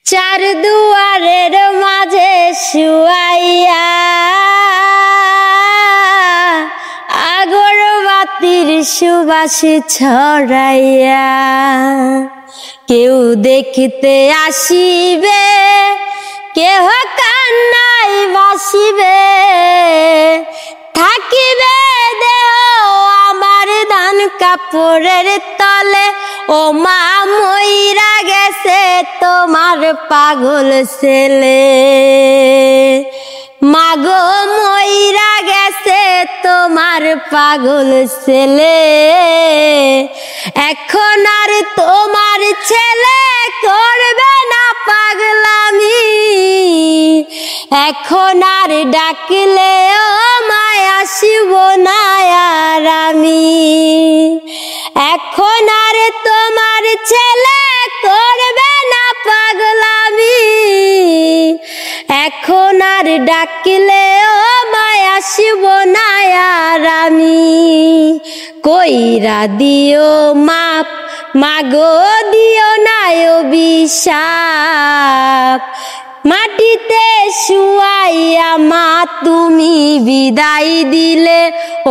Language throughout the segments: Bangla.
চার দুয়ারের মাঝে শুয়াইয়া আগরবাতির সুবাস ছড়াইয়া কেউ দেখতে আসিবে কেহ কান্নাই ভাসিবে থাকিবে দেহ আমার ধান কাপড়ের তলে ও মা মইরা গেছে তোমার পাগল ছেলে মাগো মইরা গেছে তোমার পাগল ছেলে এখন আর তোমার ছেলে করবে না পাগলামি এখন আর ডাকলে ও মায় আসিব না আর আমি এখন আর তোমার ছেলে করবে না পাগলামি এখন আর ডাকলে ও মায় আসিব না আর আমি কইরা দিও মাপ মাগো দিও না অভিশাপ মাটিতে শুয়াইয়া মা তুমি বিদায় দিলে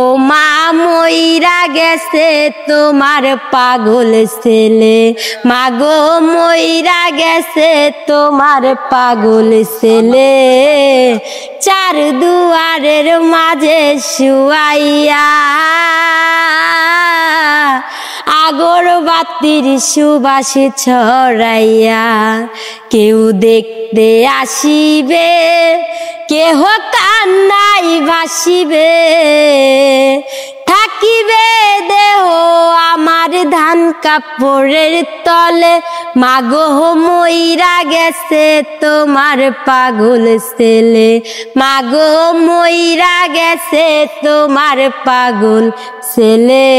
ও মা মইরা গেছে তোমার পাগল ছেলে মাগো মইরা গেছে তোমার পাগল ছেলে চার দুয়ারের মাঝে শুয়াইয়া আগরবাতির সুবাস ছড়াইয়া কেউ দেখতে আসিবে কেহ কান্নাই ভাসিবে থাকিবে দেহ আমার ধান কাপড়ের তলে মাগো মইরা গেছে তোমার পাগল ছেলে মাগো মইরা গেছে তোমার পাগল ছেলে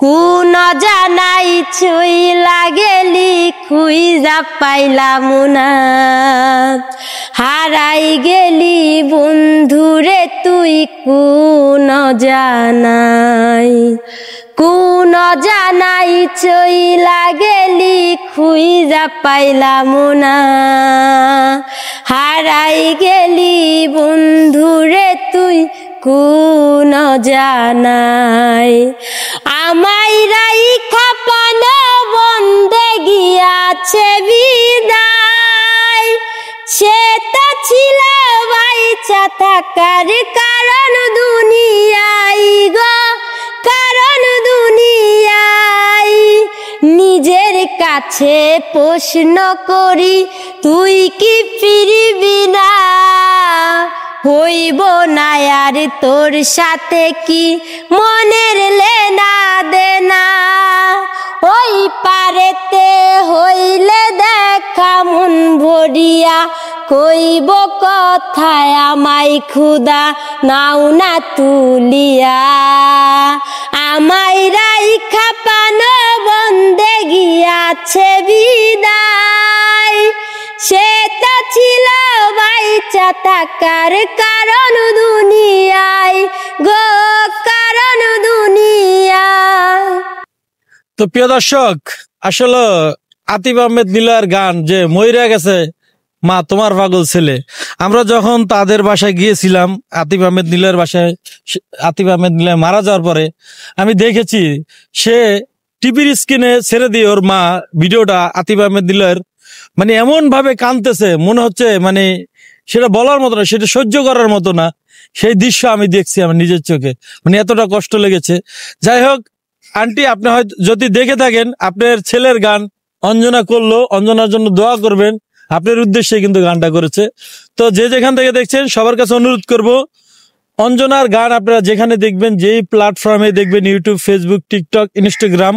কোন জানাই ছুইলা গেলি খুইজা পাইলাম না হারাই গেলি বন্ধুরে তুই কোন জানাই চইলা গেলি খুইজা পাইলাম না হারাই গেলি বন্ধুরে তুই কোন জানাই আমায় রাইখা পানো বন্দে গিয়াছে বিদায় সে তো ছিল বাইচা থাকার কারণ দুনিয়ায় গো কারণ দুনিয়ায় নিজের কাছে প্রশ্ন করি তুই কি ফিরবি না হইব না আর তোর সাথে কি মনের লেনা দেনা ওই পারেতে হইলে দেখা মন ভরিয়া কইব কথায় আমায় খুদা নাও না তুলিয়া আমায় রাইখা পানো বন্দে গিয়াছে বিদায় সে তো ছিল বাইচা থাকার কারণ দুনিয়ায় গো কারণ দুনিয়ায়। তো প্রিয় দর্শক আসলে আতিফ আহমেদ নীলয়ের গান যে মইরা গেছে মা তোমার পাগল ছেলে আমরা যখন তাদের বাসায় গিয়েছিলাম আতিফ আহমেদ নীলয়ের বাসায় আতিফ আহমেদ নীলয় মারা যাওয়ার পরে আমি দেখেছি সে টিভির স্ক্রিনে ছেড়ে দিয়ে ওর মা ভিডিওটা আতিফ আহমেদ নীলয়ের মানে এমন ভাবে কাঁদতেছে মনে হচ্ছে মানে সেটা বলার মতো না সেটা সহ্য করার মতো না সেই দৃশ্য আমি দেখছি আমার নিজের চোখে মানে এতটা কষ্ট লেগেছে। যাই হোক আন্টি আপনি হয়তো যদি দেখে থাকেন আপনার ছেলের গান অঞ্জনা করলো অঞ্জনার জন্য দোয়া করবেন আপনার উদ্দেশ্যে কিন্তু গানটা করেছে। তো যে যেখান থেকে দেখছেন সবার কাছে অনুরোধ করব অঞ্জনার গান আপনারা যেখানে দেখবেন যেই প্ল্যাটফর্মে দেখবেন ইউটিউব ফেসবুক টিকটক ইনস্টাগ্রাম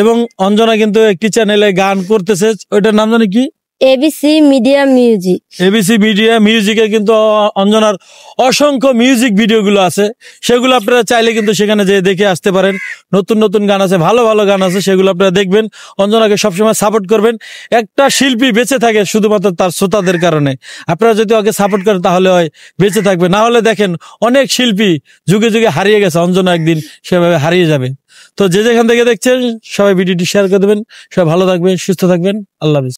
এবং অঞ্জনা কিন্তু একটি চ্যানেলে গান করতেছে ওইটার নাম জানি কি ABC media music. ABC media মিউজিকে কিন্তু অঞ্জনার অসংখ্য মিউজিক ভিডিওগুলো আছে, সেগুলো আপনারা চাইলে কিন্তু সেখানে যেয়ে দেখে আসতে পারেন। নতুন নতুন গান আছে, ভালো ভালো গান আছে, সেগুলো আপনারা দেখবেন। অঞ্জনাকে সবসময় সাপোর্ট করবেন। একটা শিল্পী বেঁচে থাকে শুধুমাত্র তার শ্রোতাদের কারণে। আপনারা যদি ওকে সাপোর্ট করেন তাহলে হয় বেঁচে থাকবে, না হলে দেখেন অনেক শিল্পী যুগে যুগে হারিয়ে গেছে, অঞ্জনা একদিন সেভাবে হারিয়ে যাবে। তো যে যেখান থেকে দেখছেন সবাই ভিডিওটি শেয়ার করে দেবেন। সবাই ভালো থাকবেন, সুস্থ থাকবেন। আল্লাহ হাফেজ।